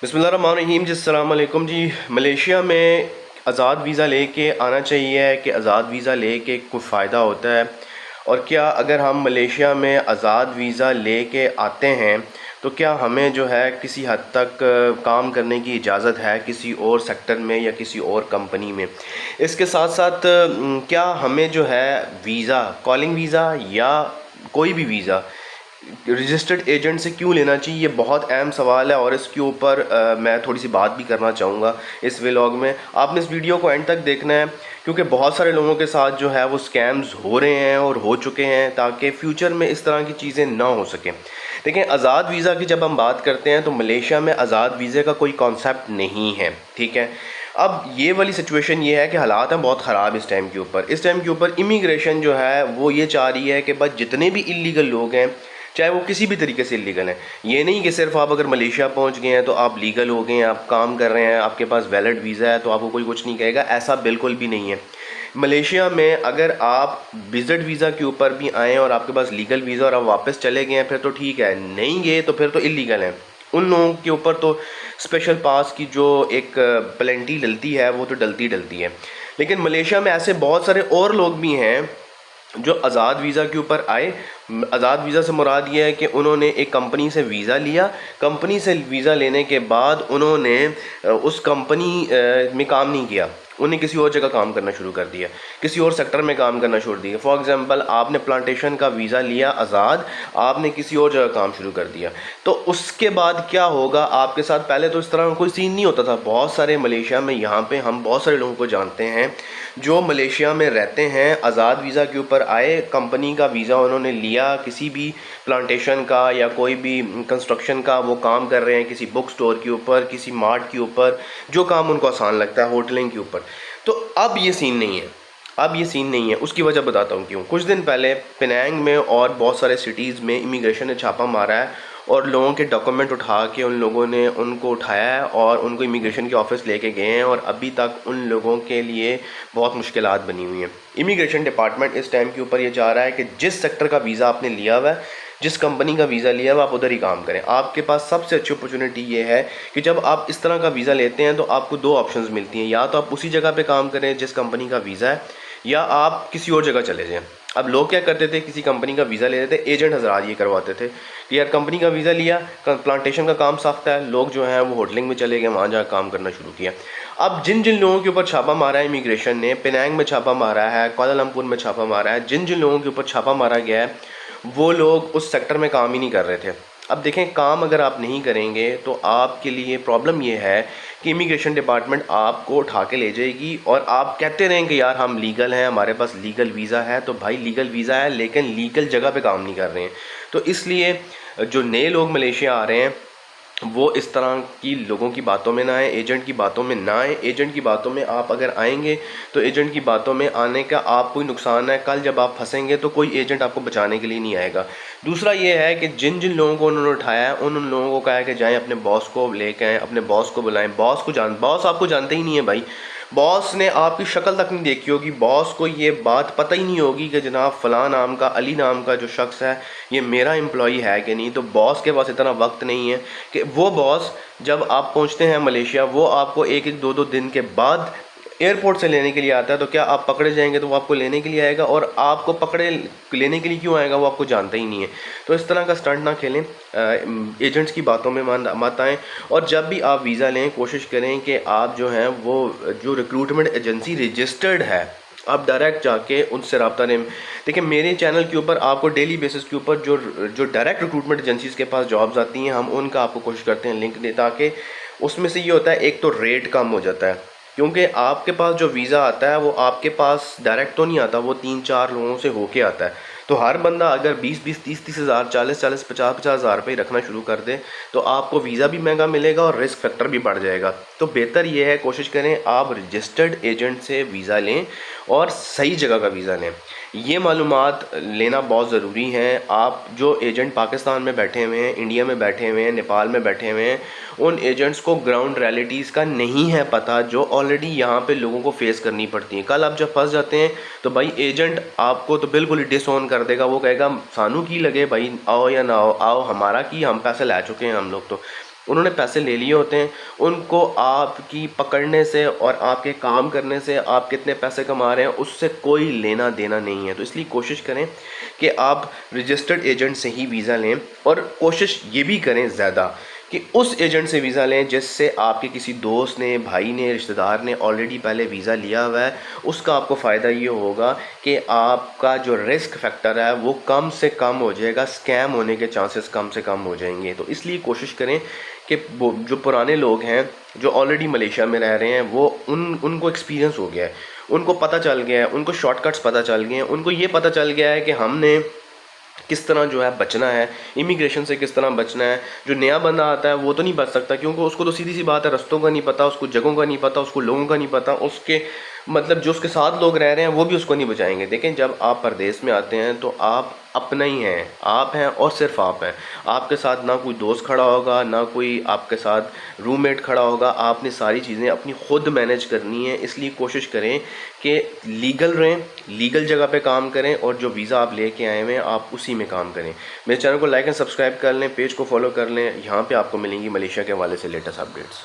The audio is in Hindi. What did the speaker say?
बिस्मिल्लाहिर्रहमानिर्रहीम जी, अस्सलाम वालेकुम जी। मलेशिया में आज़ाद वीज़ा लेके आना चाहिए कि आज़ाद वीज़ा लेके कोई फ़ायदा होता है? और क्या अगर हम मलेशिया में आज़ाद वीज़ा लेके आते हैं तो क्या हमें जो है किसी हद तक काम करने की इजाज़त है किसी और सेक्टर में या किसी और कंपनी में? इसके साथ साथ क्या हमें जो है वीज़ा, कॉलिंग वीज़ा या कोई भी वीज़ा रजिस्टर्ड एजेंट से क्यों लेना चाहिए? ये बहुत अहम सवाल है और इसके ऊपर मैं थोड़ी सी बात भी करना चाहूँगा इस व्लॉग में। आपने इस वीडियो को एंड तक देखना है क्योंकि बहुत सारे लोगों के साथ जो है वो स्कैम्स हो रहे हैं और हो चुके हैं, ताकि फ्यूचर में इस तरह की चीज़ें ना हो सकें। देखें, आज़ाद वीज़ा की जब हम बात करते हैं तो मलेशिया में आज़ाद वीज़े का कोई कॉन्सेप्ट नहीं है, ठीक है। अब ये वाली सिचुएशन ये है कि हालात हैं बहुत ख़राब इस टाइम के ऊपर इमिग्रेशन जो है वो ये चाह रही है कि बस जितने भी इलीगल लोग हैं, चाहे वो किसी भी तरीके से इलीगल हैं, ये नहीं कि सिर्फ आप अगर मलेशिया पहुंच गए हैं तो आप लीगल हो गए हैं, आप काम कर रहे हैं, आपके पास वैलिड वीज़ा है तो आपको कोई कुछ नहीं कहेगा। ऐसा बिल्कुल भी नहीं है। मलेशिया में अगर आप विजिट वीज़ा के ऊपर भी आएँ और आपके पास लीगल वीज़ा और आप वापस चले गए हैं फिर तो ठीक है, नहीं गए तो फिर तो इलीगल हैं। उन लोगों के ऊपर तो स्पेशल पास की जो एक पेनल्टी डलती है वो तो डलती डलती है। लेकिन मलेशिया में ऐसे बहुत सारे और लोग भी हैं जो आज़ाद वीज़ा के ऊपर आए। आज़ाद वीज़ा से मुराद ये है कि उन्होंने एक कंपनी से वीज़ा लिया, कंपनी से वीज़ा लेने के बाद उन्होंने उस कंपनी में काम नहीं किया, उन्हें किसी और जगह काम करना शुरू कर दिया, किसी और सेक्टर में काम करना छोड़ दिया। फॉर एग्ज़ाम्पल, आपने प्लांटेशन का वीज़ा लिया आज़ाद, आपने किसी और जगह काम शुरू कर दिया, तो उसके बाद क्या होगा आपके साथ? पहले तो इस तरह का कोई सीन नहीं होता था। बहुत सारे मलेशिया में, यहाँ पे हम बहुत सारे लोगों को जानते हैं जो मलेशिया में रहते हैं, आज़ाद वीज़ा के ऊपर आए, कंपनी का वीज़ा उन्होंने लिया, किसी भी प्लांटेशन का या कोई भी कंस्ट्रक्शन का वो काम कर रहे हैं, किसी बुक स्टोर के ऊपर, किसी मार्ट के ऊपर, जो काम उनको आसान लगता है, होटलिंग के ऊपर। तो अब ये सीन नहीं है, अब ये सीन नहीं है। उसकी वजह बताता हूँ क्यों। कुछ दिन पहले पेनांग में और बहुत सारे सिटीज़ में इमिग्रेशन ने छापा मारा है और लोगों के डॉक्यूमेंट उठा के उन लोगों ने उनको उठाया है और उनको इमिग्रेशन के ऑफिस लेके गए हैं, और अभी तक उन लोगों के लिए बहुत मुश्किलात बनी हुई हैं। इमिग्रेशन डिपार्टमेंट इस टाइम के ऊपर ये चाह रहा है कि जिस सेक्टर का वीज़ा आपने लिया हुआ है, जिस कंपनी का वीज़ा लिया हुआ, आप उधर ही काम करें। आपके पास सबसे अच्छी अपॉर्चुनिटी ये है कि जब आप इस तरह का वीज़ा लेते हैं तो आपको दो ऑप्शंस मिलती हैं, या तो आप उसी जगह पे काम करें जिस कंपनी का वीज़ा है, या आप किसी और जगह चले जाएं। अब लोग क्या करते थे, किसी कंपनी का वीज़ा ले लेते, एजेंट हजरात ये करवाते थे कि यार कंपनी का वीज़ा लिया, प्लांटेशन का काम सख्त है, लोग जो हैं वो होटलिंग में चले गए, वहाँ जाकर काम करना शुरू किया। अब जिन जिन लोगों के ऊपर छापा मारा है इमिग्रेशन ने, पेनांग में छापा मारा है, कुआलालंपुर में छापा मारा है, जिन जिन लोगों के ऊपर छापा मारा गया है वो लोग उस सेक्टर में काम ही नहीं कर रहे थे। अब देखें, काम अगर आप नहीं करेंगे तो आपके लिए प्रॉब्लम ये है कि इमिग्रेशन डिपार्टमेंट आपको उठा के ले जाएगी, और आप कहते रहें कि यार हम लीगल हैं, हमारे पास लीगल वीज़ा है। तो भाई लीगल वीज़ा है लेकिन लीगल जगह पे काम नहीं कर रहे हैं। तो इसलिए जो नए लोग मलेशिया आ रहे हैं वो इस तरह की लोगों की बातों में ना आए, एजेंट की बातों में ना आए। एजेंट की बातों में आप अगर आएंगे तो एजेंट की बातों में आने का आपको ही नुकसान है। कल जब आप फंसेंगे तो कोई एजेंट आपको बचाने के लिए नहीं आएगा। दूसरा ये है कि जिन जिन लोगों को उन्होंने उठाया है उन लोगों को कहा है कि जाएँ अपने बॉस को लेकर आएँ, अपने बॉस को बुलाएं। बॉस आपको जानते ही नहीं है भाई, बॉस ने आपकी शक्ल तक नहीं देखी होगी, बॉस को ये बात पता ही नहीं होगी कि जनाब फ़लाँ नाम का, अली नाम का जो शख्स है ये मेरा एम्प्लॉई है कि नहीं। तो बॉस के पास इतना वक्त नहीं है कि वो बॉस जब आप पहुंचते हैं मलेशिया, वो आपको एक एक दो दो दिन के बाद एयरपोर्ट से लेने के लिए आता है। तो क्या आप पकड़े जाएंगे तो वो आपको लेने के लिए आएगा, और आपको पकड़े लेने के लिए क्यों आएगा वो आपको जानता ही नहीं है। तो इस तरह का स्टंट ना खेलें, एजेंट्स की बातों में मत आएँ। और जब भी आप वीज़ा लें कोशिश करें कि आप जो हैं वो जो रिक्रूटमेंट एजेंसी रजिस्टर्ड है आप डायरेक्ट जाके उनसे रब्ता लें। देखिए, मेरे चैनल के ऊपर आपको डेली बेसिस के ऊपर जो डायरेक्ट रिक्रूटमेंट एजेंसीज़ के पास जॉब्स आती हैं, हम उनका आपको कोशिश करते हैं लिंक दे, ताकि उसमें से ये होता है एक तो रेट कम हो जाता है, क्योंकि आपके पास जो वीज़ा आता है वो आपके पास डायरेक्ट तो नहीं आता, वो 3-4 लोगों से होके आता है। तो हर बंदा अगर 20-20, 30-30 हज़ार, 40-40, 50-50 हज़ार रुपये रखना शुरू कर दे तो आपको वीज़ा भी महंगा मिलेगा और रिस्क फैक्टर भी बढ़ जाएगा। तो बेहतर ये है, कोशिश करें आप रजिस्टर्ड एजेंट से वीज़ा लें और सही जगह का वीज़ा लें। ये मालूमात लेना बहुत ज़रूरी है। आप जो एजेंट पाकिस्तान में बैठे हुए हैं, इंडिया में बैठे हुए हैं, नेपाल में बैठे हुए हैं, उन एजेंट्स को ग्राउंड रियलिटीज़ का नहीं है पता, जो ऑलरेडी यहाँ पे लोगों को फेस करनी पड़ती हैं। कल आप जब फंस जाते हैं तो भाई एजेंट आपको तो बिल्कुल ही डिसऑन कर देगा। वो कहेगा सानू की लगे भाई, आओ या ना आओ, आओ हमारा की, हम पैसे ला चुके हैं हम लोग। तो उन्होंने पैसे ले लिए होते हैं। उनको आपकी पकड़ने से और आपके काम करने से, आप कितने पैसे कमा रहे हैं, उससे कोई लेना देना नहीं है। तो इसलिए कोशिश करें कि आप रजिस्टर्ड एजेंट से ही वीज़ा लें, और कोशिश ये भी करें ज़्यादा कि उस एजेंट से वीज़ा लें जिससे आपके किसी दोस्त ने, भाई ने, रिश्तेदार ने ऑलरेडी पहले वीज़ा लिया हुआ है। उसका आपको फ़ायदा ये होगा कि आपका जो रिस्क फैक्टर है वो कम से कम हो जाएगा, स्कैम होने के चांसेस कम से कम हो जाएंगे। तो इसलिए कोशिश करें कि वो जो पुराने लोग हैं जो ऑलरेडी मलेशिया में रह रहे हैं, वो उनको एक्सपीरियंस हो गया है, उनको पता चल गया है, उनको शॉर्टकट्स पता चल गए हैं, उनको ये पता चल गया है कि हमने किस तरह जो है बचना है, इमिग्रेशन से किस तरह बचना है। जो नया बंदा आता है वो तो नहीं बच सकता, क्योंकि उसको तो सीधी सी बात है, रस्तों का नहीं पता, उसको जगहों का नहीं पता, उसको लोगों का नहीं पता, उसके मतलब जो उसके साथ लोग रह रहे हैं वो भी उसको नहीं बचाएंगे। देखें, जब आप परदेश में आते हैं तो आप अपना ही हैं, आप हैं और सिर्फ आप हैं। आपके साथ ना कोई दोस्त खड़ा होगा, ना कोई आपके साथ रूममेट खड़ा होगा। आपने सारी चीज़ें अपनी खुद मैनेज करनी है। इसलिए कोशिश करें कि लीगल रहें, लीगल जगह पे काम करें, और जो वीज़ा आप लेके आए हुए हैं आप उसी में काम करें। मेरे चैनल को लाइक एंड सब्सक्राइब कर लें, पेज को फॉलो कर लें। यहाँ पे आपको मिलेंगी मलेशिया के हवाले से लेटेस्ट अपडेट्स।